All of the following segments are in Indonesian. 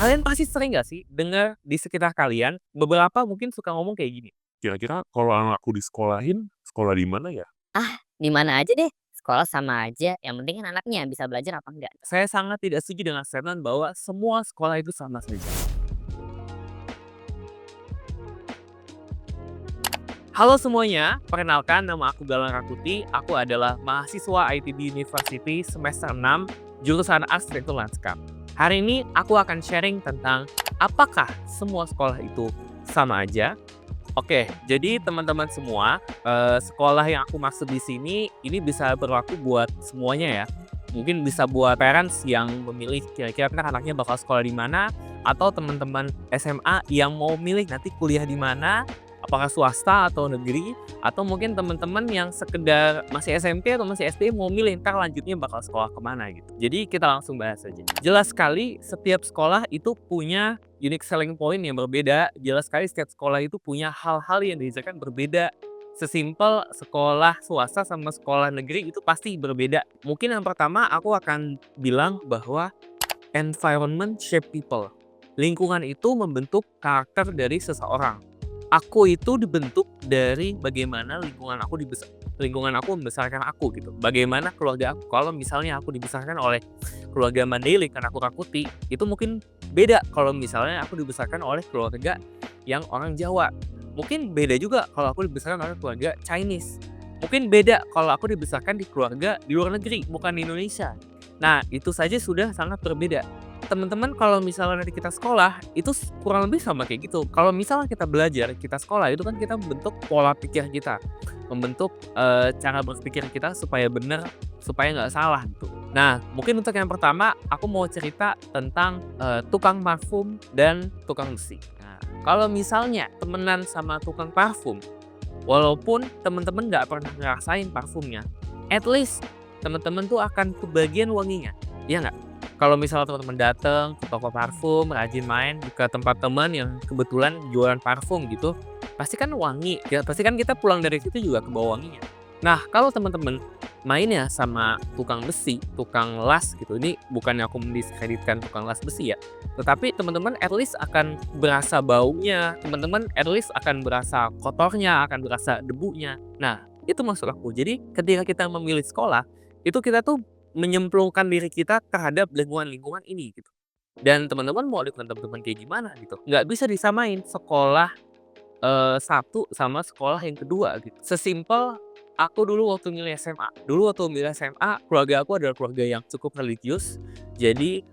Kalian pasti sering nggak sih dengar di sekitar kalian, beberapa mungkin suka ngomong kayak gini, Kira-kira kalau anakku disekolahin, sekolah di mana ya? Ah, di mana aja deh, sekolah sama aja, yang penting kan anaknya bisa belajar apa enggak. saya sangat tidak setuju dengan statement bahwa semua sekolah itu sama saja. Halo semuanya, perkenalkan nama aku Galang Rakuti, aku adalah mahasiswa ITB University semester 6, jurusan Arsitektur Lanskap. Hari ini aku akan sharing tentang apakah semua sekolah itu sama aja. Oke, jadi teman-teman semua, sekolah yang aku maksud di sini, ini bisa berlaku buat semuanya ya. Mungkin bisa buat parents yang memilih kira-kira anaknya bakal sekolah di mana, atau teman-teman SMA yang mau milih nanti kuliah di mana, apakah swasta atau negeri, atau mungkin teman-teman yang sekedar masih SMP atau masih SD mau milih entar lanjutnya bakal sekolah kemana gitu. Jadi kita langsung bahas aja. Jelas sekali setiap sekolah itu punya unique selling point yang berbeda. Jelas sekali setiap sekolah itu punya hal-hal yang diajarkan berbeda. Sesimpel sekolah swasta sama sekolah negeri itu pasti berbeda. Mungkin yang pertama aku akan bilang bahwa environment shape people. Lingkungan itu membentuk karakter dari seseorang. Aku itu dibentuk dari bagaimana lingkungan aku membesarkan aku gitu. Bagaimana keluarga aku. Kalau misalnya aku dibesarkan oleh keluarga Mandailing karena aku Rakuti, itu mungkin beda kalau misalnya aku dibesarkan oleh keluarga yang orang Jawa. Mungkin beda juga kalau aku dibesarkan oleh keluarga Chinese. Mungkin beda kalau aku dibesarkan di keluarga di luar negeri, bukan di Indonesia. Nah, itu saja sudah sangat berbeda. Teman-teman kalau misalnya nanti kita sekolah, itu kurang lebih sama kayak gitu. Kalau misalnya kita belajar, kita sekolah, itu kan kita membentuk pola pikir kita. Membentuk, cara berpikir kita supaya benar, supaya nggak salah gitu. Nah, mungkin untuk yang pertama, aku mau cerita tentang, tukang parfum dan tukang besi. Nah, kalau misalnya temenan sama tukang parfum, walaupun teman-teman nggak pernah ngerasain parfumnya, at least teman-teman tuh akan kebagian wanginya, iya nggak? Kalau misalnya teman-teman datang ke toko parfum, rajin main ke tempat teman yang kebetulan jualan parfum gitu, pasti kan wangi, ya pasti kan kita pulang dari situ juga kebawa wanginya. Nah, kalau teman-teman mainnya sama tukang besi, tukang las gitu, ini bukannya aku mendiskreditkan tukang las besi ya, tetapi teman-teman at least akan berasa baunya, teman-teman at least akan berasa kotornya, akan berasa debunya. Nah, itu maksud aku. Jadi ketika kita memilih sekolah, itu kita tuh menyemplungkan diri kita terhadap lingkungan-lingkungan ini gitu. Dan teman-teman mau lingkungan teman-teman kayak gimana gitu. Nggak bisa disamain sekolah, satu sama sekolah yang kedua gitu. Sesimpel aku dulu waktu milih SMA. Dulu waktu milih SMA, keluarga aku adalah keluarga yang cukup religius. Jadi,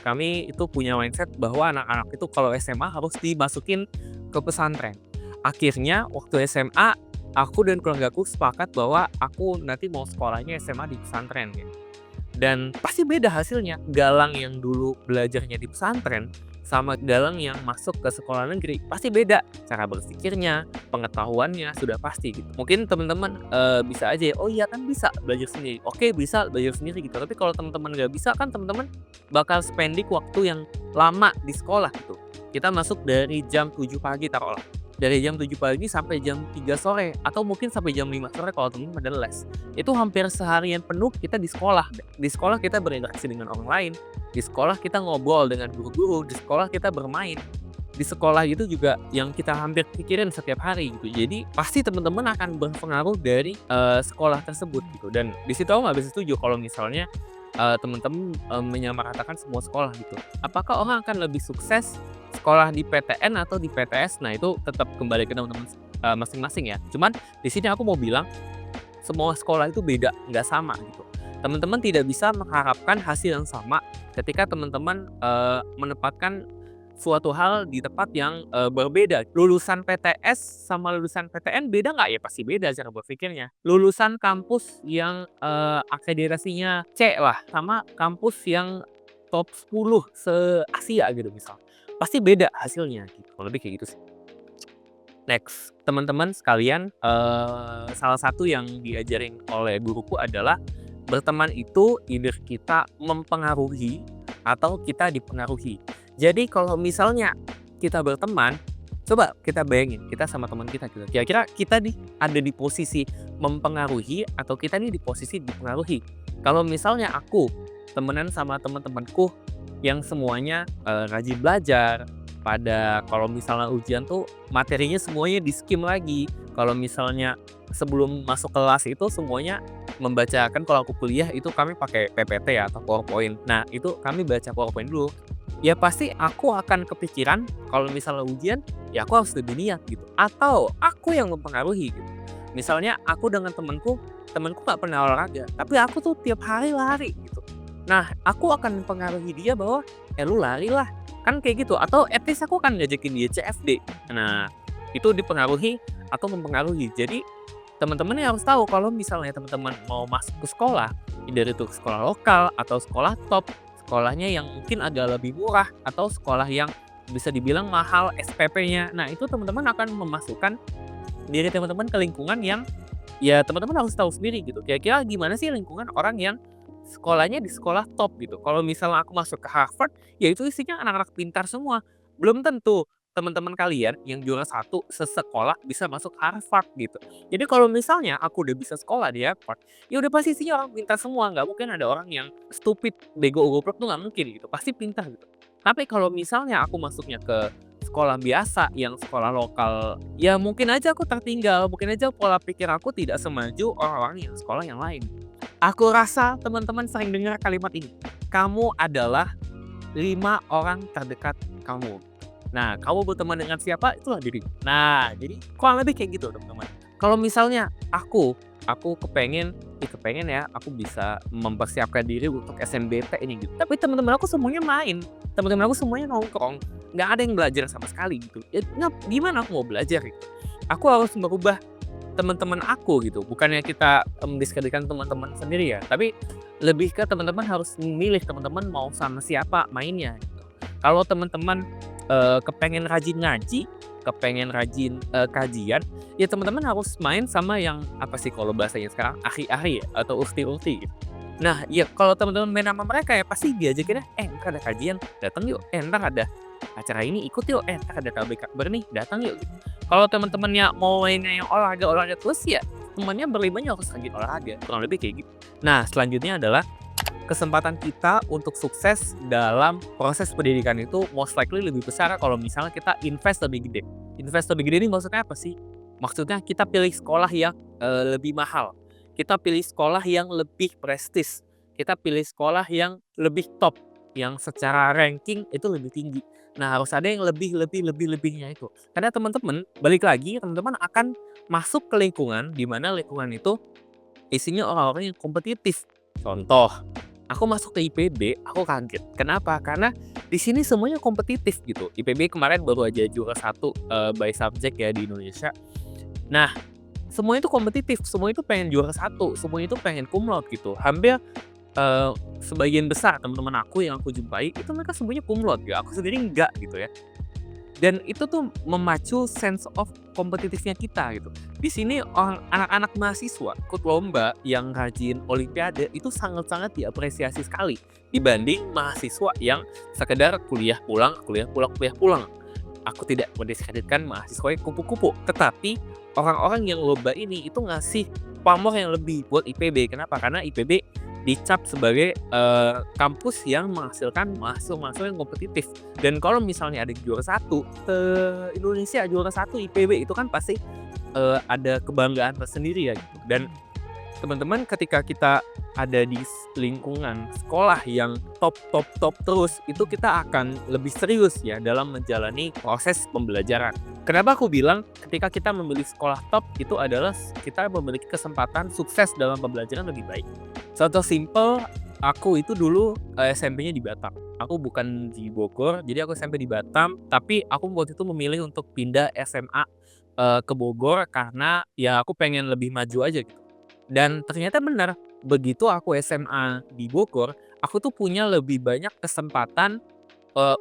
kami itu punya mindset bahwa anak-anak itu kalau SMA harus dimasukin ke pesantren. Akhirnya waktu SMA, aku dan keluargaku sepakat bahwa aku nanti mau sekolahnya SMA di pesantren gitu. Dan pasti beda hasilnya. Galang yang dulu belajarnya di pesantren sama Galang yang masuk ke sekolah negeri pasti beda. Cara berpikirnya, pengetahuannya sudah pasti gitu. Mungkin teman-teman bisa aja, oh iya kan bisa belajar sendiri. Oke bisa belajar sendiri gitu. Tapi kalau teman-teman nggak bisa kan teman-teman bakal spending waktu yang lama di sekolah gitu. Kita masuk dari jam 7 pagi taruhlah. Dari jam 7 pagi sampai jam 3 sore atau mungkin sampai jam 5 sore kalau temen ada les. Itu hampir seharian penuh kita di sekolah. Di sekolah kita berinteraksi dengan orang lain, di sekolah kita ngobrol dengan guru-guru, di sekolah kita bermain. Di sekolah itu juga yang kita hampir pikirin setiap hari gitu. Jadi pasti teman-teman akan berpengaruh dari sekolah tersebut gitu. Dan di situ aku nggak bisa setuju kalau misalnya teman-teman menyamaratakan semua sekolah gitu. Apakah orang akan lebih sukses sekolah di PTN atau di PTS? Nah itu tetap kembali ke teman-teman masing-masing ya. Cuman di sini aku mau bilang semua sekolah itu beda, nggak sama gitu. Teman-teman tidak bisa mengharapkan hasil yang sama ketika teman-teman menempatkan suatu hal di tempat yang berbeda. Lulusan PTS sama lulusan PTN beda nggak? Ya pasti beda cara berpikirnya. Lulusan kampus yang akreditasinya C lah sama kampus yang top 10 se-Asia gitu misal. Pasti beda hasilnya gitu. Kalau lebih kayak gitu sih. Next, teman-teman sekalian, salah satu yang diajarin oleh guruku adalah berteman itu either kita mempengaruhi atau kita dipengaruhi. Jadi kalau misalnya kita berteman, coba kita bayangin kita sama teman kita gitu. Kira-kira kita nih ada di posisi mempengaruhi atau kita nih di posisi dipengaruhi. Kalau misalnya aku temenan sama teman-temanku yang semuanya rajin belajar. Pada kalau misalnya ujian tuh materinya semuanya di-skim lagi. Kalau misalnya sebelum masuk kelas itu semuanya membacakan, kalau aku kuliah itu kami pakai PPT ya atau PowerPoint. Nah, itu kami baca PowerPoint dulu. Ya pasti aku akan kepikiran kalau misalnya ujian, ya aku harus lebih niat gitu. Atau aku yang mempengaruhi gitu. Misalnya aku dengan temenku nggak pernah olahraga, tapi aku tuh tiap hari lari gitu. Nah, aku akan mempengaruhi dia bahwa, lu lari lah, kan kayak gitu. Atau at least aku akan ngajakin dia CFD. Nah, itu dipengaruhi atau mempengaruhi. Jadi teman-teman harus tahu kalau misalnya teman-teman mau masuk ke sekolah, either itu sekolah lokal atau sekolah top, sekolahnya yang mungkin agak lebih murah atau sekolah yang bisa dibilang mahal SPP-nya. Nah, itu teman-teman akan memasukkan diri teman-teman ke lingkungan yang ya teman-teman harus tahu sendiri gitu. Kira-kira gimana sih lingkungan orang yang sekolahnya di sekolah top gitu. Kalau misalnya aku masuk ke Harvard, ya itu isinya anak-anak pintar semua. Belum tentu teman-teman kalian yang juara satu sesekolah bisa masuk Harvard gitu. Jadi kalau misalnya aku udah bisa sekolah di Harvard, ya udah pasti isinya orang pintar semua. Nggak mungkin ada orang yang stupid, bego, goblok tuh nggak mungkin gitu. Pasti pintar gitu. Tapi kalau misalnya aku masuknya ke sekolah biasa yang sekolah lokal, ya mungkin aja aku tertinggal, mungkin aja pola pikir aku tidak semaju orang-orang yang sekolah yang lain. Aku rasa teman-teman sering dengar kalimat ini, "Kamu adalah 5 orang terdekat kamu." Nah, kamu berteman dengan siapa, itulah dirimu. Nah, jadi kurang lebih kayak gitu teman-teman. Kalau misalnya aku kepengen ya aku bisa mempersiapkan diri untuk SNBT ini gitu. Tapi teman-teman aku semuanya main, teman-teman aku semuanya nongkrong, nggak ada yang belajar sama sekali gitu. Ya gimana aku mau belajar gitu? Aku harus merubah teman-teman aku gitu, bukannya kita mendiskreditkan teman-teman sendiri ya, tapi lebih ke teman-teman harus memilih teman-teman mau sama siapa mainnya gitu. Kalau teman-teman kepengen rajin ngaji, kepengen rajin kajian, ya teman-teman harus main sama yang apa sih kalau bahasanya sekarang ahli-ahli ya atau ukti-ukti gitu. Nah, ya kalau teman-teman main sama mereka ya pasti diajakinnya, entar ada kajian, datang yuk. Entar ada acara ini ikut yuk. Entar ada tablik akbar nih, datang yuk. Gitu. Kalau teman-temannya mau mainnya yang olahraga terus ya temannya berlimanya harus rajin olahraga. Kurang lebih kayak gitu. Nah, selanjutnya adalah kesempatan kita untuk sukses dalam proses pendidikan itu most likely lebih besar kalau misalnya kita invest lebih gede. Invest lebih gede ini maksudnya apa sih? Maksudnya kita pilih sekolah yang lebih mahal. Kita pilih sekolah yang lebih prestis. Kita pilih sekolah yang lebih top, yang secara ranking itu lebih tinggi. Nah, harus ada yang lebihnya itu. Karena teman-teman, balik lagi, teman-teman akan masuk ke lingkungan di mana lingkungan itu isinya orang-orang yang kompetitif. Contoh, aku masuk ke IPB, aku kaget. Kenapa? Karena di sini semuanya kompetitif gitu. IPB kemarin baru aja juara 1 by subject ya di Indonesia. Nah, semuanya itu kompetitif, semua itu pengen juara 1, semua itu pengen cum laude gitu. Hampir sebagian besar teman-teman aku yang aku jumpai itu mereka semuanya cum laude ya. Aku sendiri enggak gitu ya. Dan itu tuh memacu sense of kompetitifnya kita gitu. Di sini anak-anak mahasiswa ikut lomba yang rajin olimpiade itu sangat-sangat diapresiasi sekali dibanding mahasiswa yang sekedar kuliah pulang. Aku tidak mendiskreditkan mahasiswa yang kupu-kupu, tetapi orang-orang yang lomba ini itu ngasih pamor yang lebih buat IPB. Kenapa? Karena IPB dicap sebagai kampus yang menghasilkan mahasiswa-mahasiswa yang kompetitif. Dan kalau misalnya ada juara 1 Indonesia, juara 1 IPB itu kan pasti ada kebanggaan tersendiri ya gitu. Dan teman-teman ketika kita ada di lingkungan sekolah yang top terus, itu kita akan lebih serius ya dalam menjalani proses pembelajaran. Kenapa aku bilang ketika kita memilih sekolah top itu adalah kita memiliki kesempatan sukses dalam pembelajaran lebih baik. Contoh simple, aku itu dulu SMP-nya di Batam. Aku bukan di Bogor, jadi aku SMP di Batam, tapi aku waktu itu memilih untuk pindah SMA ke Bogor karena ya aku pengen lebih maju aja gitu. Dan ternyata benar, begitu aku SMA di Bogor, aku tuh punya lebih banyak kesempatan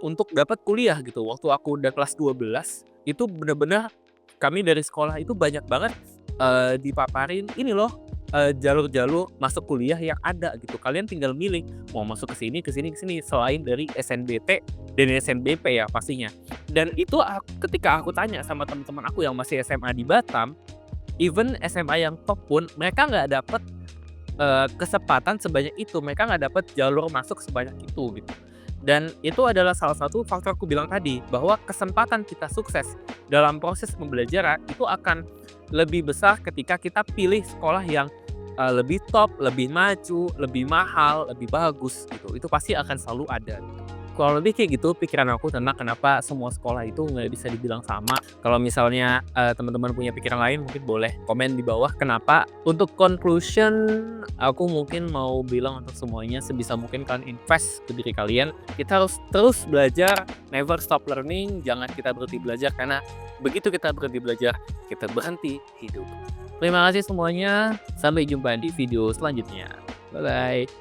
untuk dapat kuliah gitu. Waktu aku udah kelas 12, itu bener-bener kami dari sekolah itu banyak banget dipaparin, "Ini loh jalur-jalur masuk kuliah yang ada gitu. Kalian tinggal milih mau masuk ke sini, selain dari SNBT dan SNBP ya pastinya." Dan itu ketika aku tanya sama teman-teman aku yang masih SMA di Batam, even SMA yang top pun mereka nggak dapet kesempatan sebanyak itu, mereka nggak dapet jalur masuk sebanyak itu gitu. Dan itu adalah salah satu faktor aku bilang tadi, bahwa kesempatan kita sukses dalam proses pembelajaran itu akan lebih besar ketika kita pilih sekolah yang lebih top, lebih maju, lebih mahal, lebih bagus gitu. Itu pasti akan selalu ada. Kurang lebih kayak gitu pikiran aku tentang kenapa semua sekolah itu nggak bisa dibilang sama. Kalau misalnya teman-teman punya pikiran lain mungkin boleh komen di bawah kenapa. Untuk conclusion, aku mungkin mau bilang untuk semuanya sebisa mungkin kalian invest ke diri kalian. Kita harus terus belajar, never stop learning, jangan kita berhenti belajar karena begitu kita berhenti belajar, kita berhenti hidup. Terima kasih semuanya, sampai jumpa di video selanjutnya. Bye-bye.